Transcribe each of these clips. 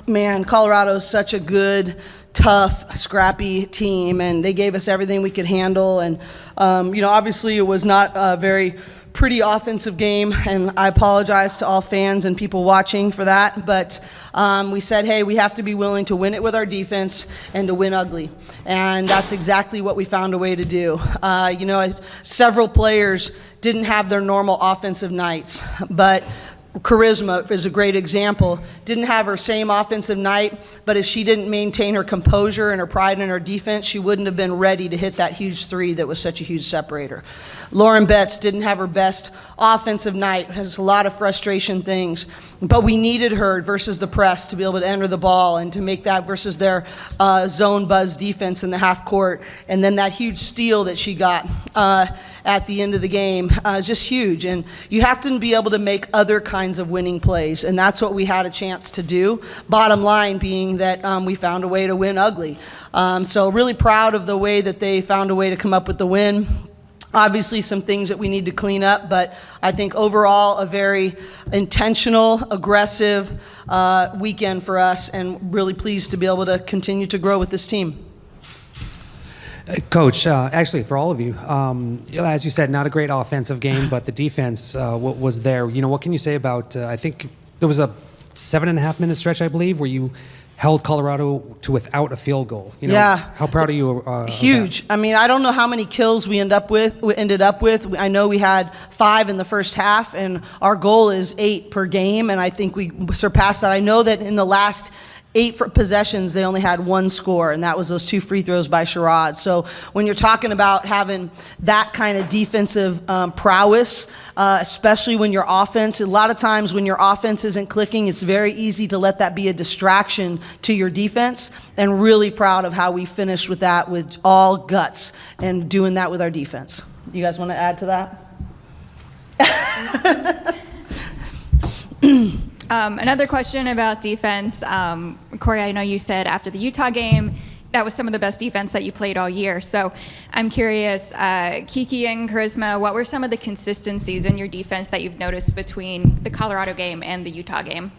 Man, Colorado's such a good, tough, scrappy team, and they gave us everything we could handle. And, obviously it was not a very pretty offensive game, and I apologize to all fans and people watching for that. But we said, hey, we have to be willing to win it with our defense and to win ugly. And that's exactly what we found a way to do. Several players didn't have their normal offensive nights, but Charisma is a great example. Didn't have her same offensive night, but if she didn't maintain her composure and her pride in her defense, she wouldn't have been ready to hit that huge three that was such a huge separator. Lauren Betts didn't have her best offensive night. Has a lot of frustration things, but we needed her versus the press to be able to enter the ball and to make that versus their zone buzz defense in the half court. And then that huge steal that she got at the end of the game is just huge. And you have to be able to make other kinds of winning plays, and that's what we had a chance to do. Bottom line being that we found a way to win ugly. So really proud of the way that they found a way to come up with the win. Obviously some things that we need to clean up, but I think overall a very intentional, aggressive weekend for us, and really pleased to be able to continue to grow with this team. Coach, actually for all of you, as you said, not a great offensive game, but the defense was there. What can you say about, I think there was a 7.5 minute stretch, I believe, where you held Colorado to without a field goal. Yeah. How proud are you Huge. of that? I mean, I don't know how many kills we ended up with. I know we had 5 in the first half, and our goal is 8 per game, and I think we surpassed that. I know that in the last 8 possessions, they only had 1 score, and that was those 2 free throws by Sherrod. So when you're talking about having that kind of defensive prowess, especially when your offense, a lot of times when your offense isn't clicking, it's very easy to let that be a distraction to your defense, and really proud of how we finished with that with all guts and doing that with our defense. You guys want to add to that? Another question about defense. Corey, I know you said after the Utah game, that was some of the best defense that you played all year. So I'm curious, Kiki and Charisma, what were some of the consistencies in your defense that you've noticed between the Colorado game and the Utah game?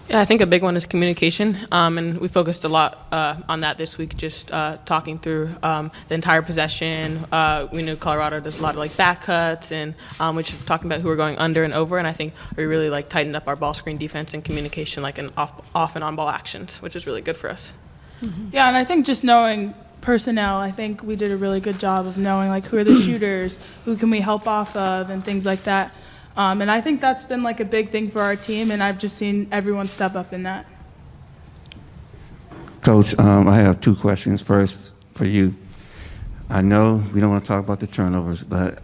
Yeah, I think a big one is communication, and we focused a lot on that this week, just talking through the entire possession. We knew Colorado does a lot of back cuts, and we're just talking about who we're going under and over, and I think we really tightened up our ball screen defense and communication, and off and on ball actions, which is really good for us. Mm-hmm. Yeah, and I think just knowing personnel, I think we did a really good job of knowing who are the shooters, who can we help off of, and things like that. And I think that's been a big thing for our team, and I've just seen everyone step up in that. Coach, I have 2 questions. First, for you. I know we don't want to talk about the turnovers, but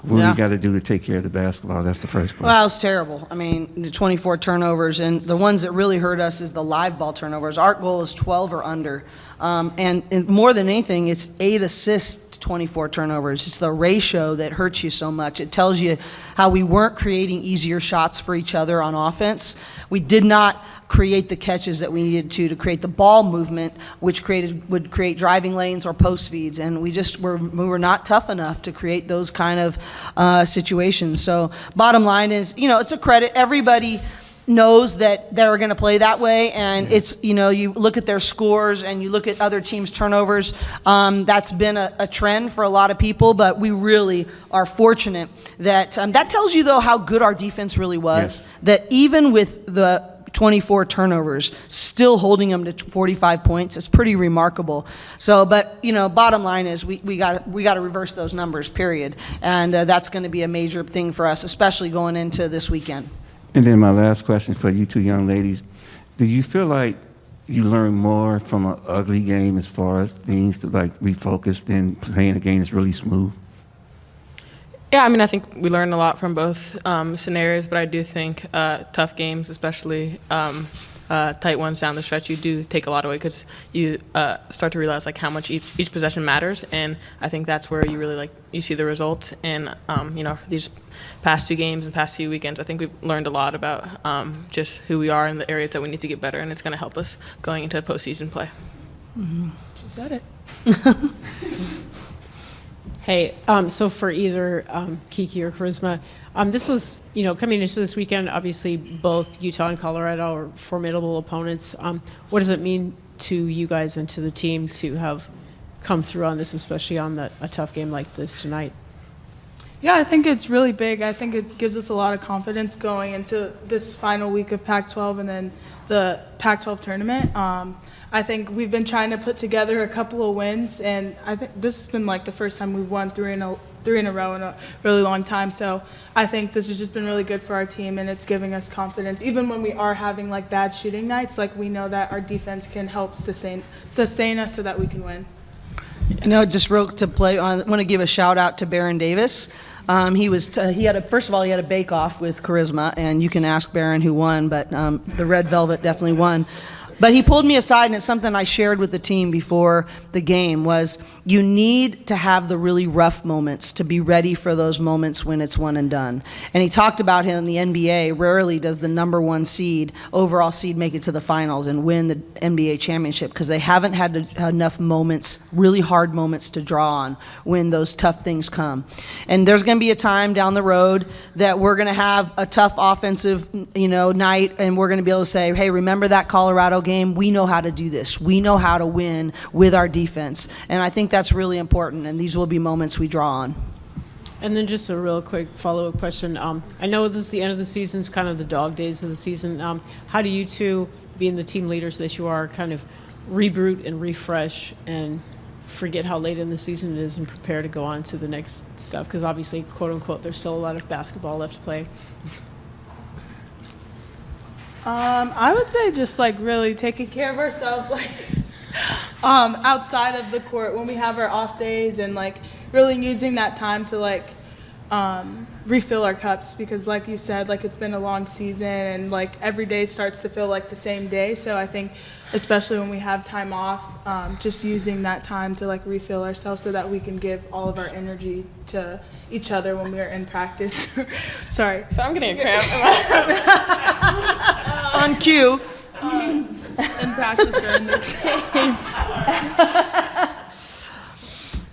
what we got to do to take care of the basketball? That's the first question. Well, it was terrible. I mean, the 24 turnovers, and the ones that really hurt us is the live ball turnovers. Our goal is 12 or under. And more than anything, it's 8 assists to 24 turnovers. It's the ratio that hurts you so much. It tells you how we weren't creating easier shots for each other on offense. We did not create the catches that we needed to create the ball movement, which would create driving lanes or post feeds, and we were not tough enough to create those kind of situations. So bottom line is, it's a credit. Everybody knows that they're going to play that way, and it's, you look at their scores and you look at other teams' turnovers. That's been a trend for a lot of people, but we really are fortunate that that tells you, though, how good our defense really was. Yes. That even with the 24 turnovers, still holding them to 45 points is pretty remarkable. So, but bottom line is we got to reverse those numbers, period, and that's going to be a major thing for us, especially going into this weekend. And then my last question for you 2 young ladies. Do you feel like you learn more from an ugly game as far as things to refocus than playing a game that's really smooth? Yeah, I mean, I think we learned a lot from both scenarios, but I do think tough games, especially tight ones down the stretch, you do take a lot away because you start to realize how much each possession matters, and I think that's where you really you see the results. And these past 2 games and past few weekends, I think we've learned a lot about just who we are and the areas that we need to get better, and it's going to help us going into postseason play. Mm-hmm. She said it. Hey, so for either Kiki or Charisma, This was, coming into this weekend, obviously both Utah and Colorado are formidable opponents. What does it mean to you guys and to the team to have come through on this, especially on a tough game like this tonight? Yeah, I think it's really big. I think it gives us a lot of confidence going into this final week of Pac-12 and then the Pac-12 tournament. I think we've been trying to put together a couple of wins, and I think this has been like the first time we've won three in a row in a really long time. So I think this has just been really good for our team, and it's giving us confidence. Even when we are having like bad shooting nights, like we know that our defense can help sustain us so that we can win. Just real to play on, I want to give a shout out to Baron Davis. He had first of all, he had a bake-off with Charisma, and you can ask Baron who won, but the Red Velvet definitely won. But he pulled me aside, and it's something I shared with the team before the game, was you need to have the really rough moments to be ready for those moments when it's one and done. And he talked about how in the NBA, rarely does the number one seed, overall seed, make it to the finals and win the NBA championship because they haven't had enough moments, really hard moments to draw on when those tough things come. And there's going to be a time down the road that we're going to have a tough offensive, night, and we're going to be able to say, hey, remember that Colorado game? We know how to do this. We know how to win with our defense. And I think that's really important, and these will be moments we draw on. And then just a real quick follow-up question. I know this is the end of the season, it's kind of the dog days of the season. How do you two, being the team leaders that you are, kind of reboot and refresh and forget how late in the season it is and prepare to go on to the next stuff? Because obviously, quote-unquote, there's still a lot of basketball left to play. I would say just like really taking care of ourselves, like outside of the court when we have our off days, and like really using that time to like refill our cups, because like you said, like it's been a long season and like every day starts to feel like the same day. So I think especially when we have time off, just using that time to like refill ourselves so that we can give all of our energy to each other when we are in practice. Sorry. So I'm getting a cramp. On cue. In practice or in the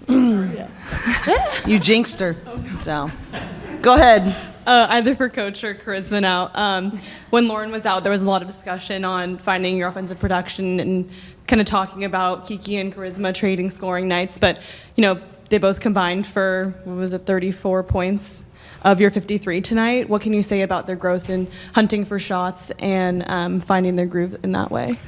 games. You jinxed her. So, go ahead. Either for Coach or Charisma now. When Lauren was out, there was a lot of discussion on finding your offensive production and kind of talking about Kiki and Charisma trading scoring nights. But, they both combined for, 34 points of your 53 tonight. What can you say about their growth in hunting for shots and finding their groove in that way?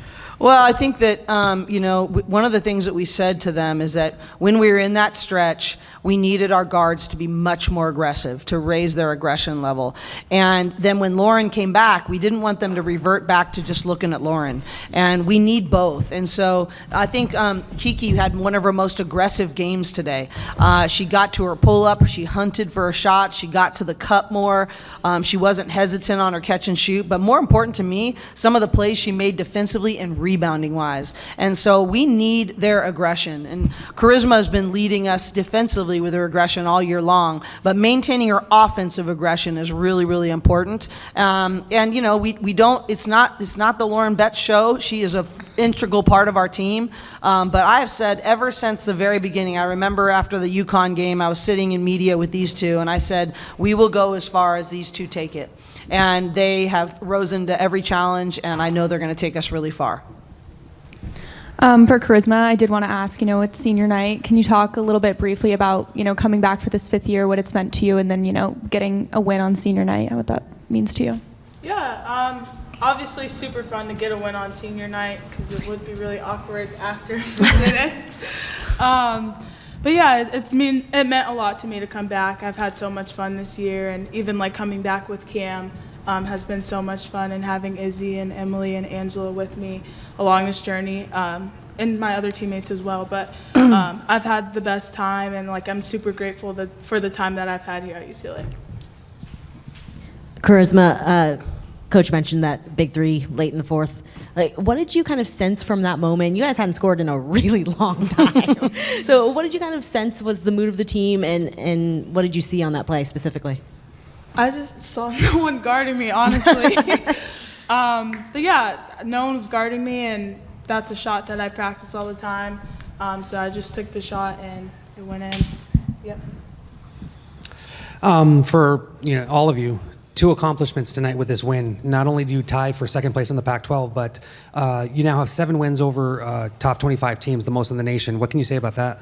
Well, I think that, one of the things that we said to them is that when we were in that stretch, we needed our guards to be much more aggressive, to raise their aggression level. And then when Lauren came back, we didn't want them to revert back to just looking at Lauren. And we need both. And so I think Kiki had one of her most aggressive games today. She got to her pull-up. She hunted for a shot. She got to the cup more. She wasn't hesitant on her catch and shoot. But more important to me, some of the plays she made defensively and rebounding-wise. And so we need their aggression. And Charisma has been leading us defensively with her aggression all year long, but maintaining her offensive aggression is really, really important. We don't. It's not the Lauren Betts show. She is an integral part of our team. But I have said ever since the very beginning. I remember after the UConn game, I was sitting in media with these two, and I said, "We will go as far as these two take it." And they have risen to every challenge, and I know they're going to take us really far. For Charisma, I did want to ask, it's senior night. Can you talk a little bit briefly about, coming back for this fifth year, what it's meant to you, and then, getting a win on senior night, what that means to you? Yeah, obviously super fun to get a win on senior night because it would be really awkward after the minute. But yeah, it meant a lot to me to come back. I've had so much fun this year, and even like coming back with Cam has been so much fun, and having Izzy and Emily and Angela with me along this journey, and my other teammates as well. But I've had the best time, and like I'm super grateful for the time that I've had here at UCLA. Charisma, Coach mentioned that big three late in the fourth. Like, what did you kind of sense from that moment? You guys hadn't scored in a really long time. So what did you kind of sense was the mood of the team, and what did you see on that play specifically? I just saw no one guarding me, honestly. But yeah, no one was guarding me, and that's a shot that I practice all the time. So I just took the shot, and it went in. Yep. For all of you, 2 accomplishments tonight with this win. Not only do you tie for second place in the Pac-12, but you now have 7 wins over top 25 teams, the most in the nation. What can you say about that?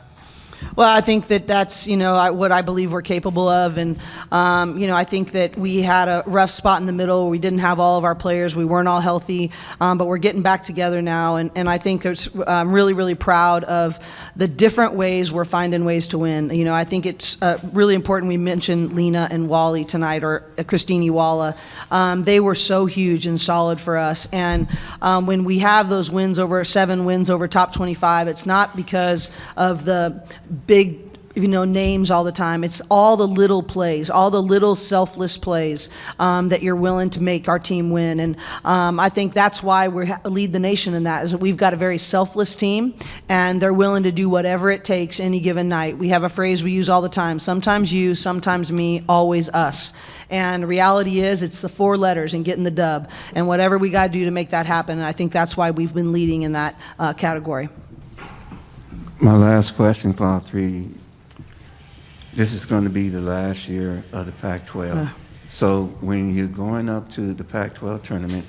Well, I think that's what I believe we're capable of, and I think that we had a rough spot in the middle. We didn't have all of our players. We weren't all healthy, but we're getting back together now, and I think I'm really, really proud of the different ways we're finding ways to win. I think it's really important. We mentioned Lena and Wally tonight, or Christine Walla. They were so huge and solid for us, and when we have those wins 7 wins over top 25, it's not because of the big names all the time. It's all the little plays, all the little selfless plays that you're willing to make our team win. And I think that's why we lead the nation in that, is that we've got a very selfless team, and they're willing to do whatever it takes any given night. We have a phrase we use all the time: sometimes you, sometimes me, always us. And the reality is, it's the 4 letters and getting the dub, and whatever we got to do to make that happen. And I think that's why we've been leading in that category. My last question for all 3. This is going to be the last year of the Pac-12. So when you're going up to the Pac-12 tournament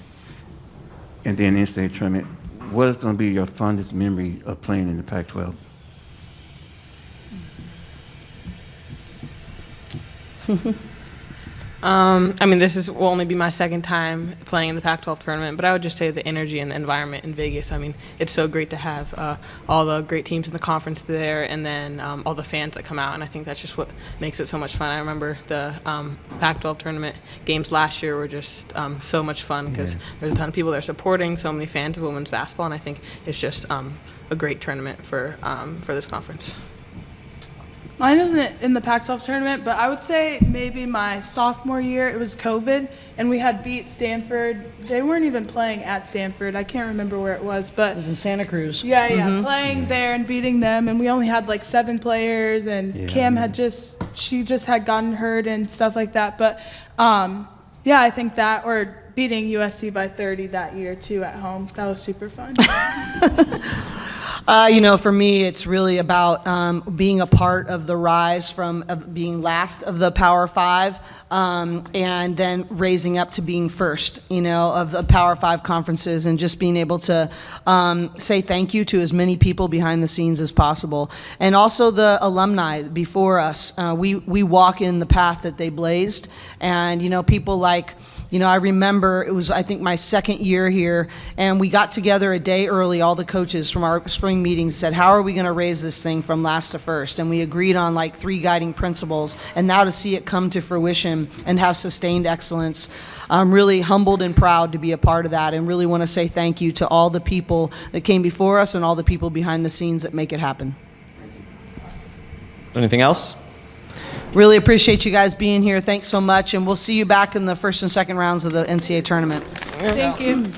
and then NCAA tournament, what is going to be your fondest memory of playing in the Pac-12? This will only be my second time playing in the Pac-12 tournament, but I would just say the energy and the environment in Vegas. It's so great to have all the great teams in the conference there, and then all the fans that come out, and I think that's just what makes it so much fun. I remember the Pac-12 tournament games last year were just so much fun, because there's a ton of people there supporting, so many fans of women's basketball, and I think it's just a great tournament for this conference. Mine isn't in the Pac-12 tournament, but I would say maybe my sophomore year. It was COVID, and we had beat Stanford. They weren't even playing at Stanford. I can't remember where it was, but It was in Santa Cruz. Playing there and beating them, and we only had like 7 players, and Cam had just had gotten hurt and stuff like that. But I think that, or beating USC by 30 that year too at home, that was super fun. For me, it's really about being a part of the rise from being last of the Power 5 and then raising up to being first, of the Power 5 conferences, and just being able to say thank you to as many people behind the scenes as possible. And also the alumni before us. We walk in the path that they blazed, and, people like, I remember it was, I think, my second year here, and we got together a day early, all the coaches from our spring meetings, said, how are we going to raise this thing from last to first? And we agreed on like 3 guiding principles, and now to see it come to fruition and have sustained excellence, I'm really humbled and proud to be a part of that, and really want to say thank you to all the people that came before us and all the people behind the scenes that make it happen. Anything else? Really appreciate you guys being here. Thanks so much, and we'll see you back in the first and second rounds of the NCAA tournament. Thank you.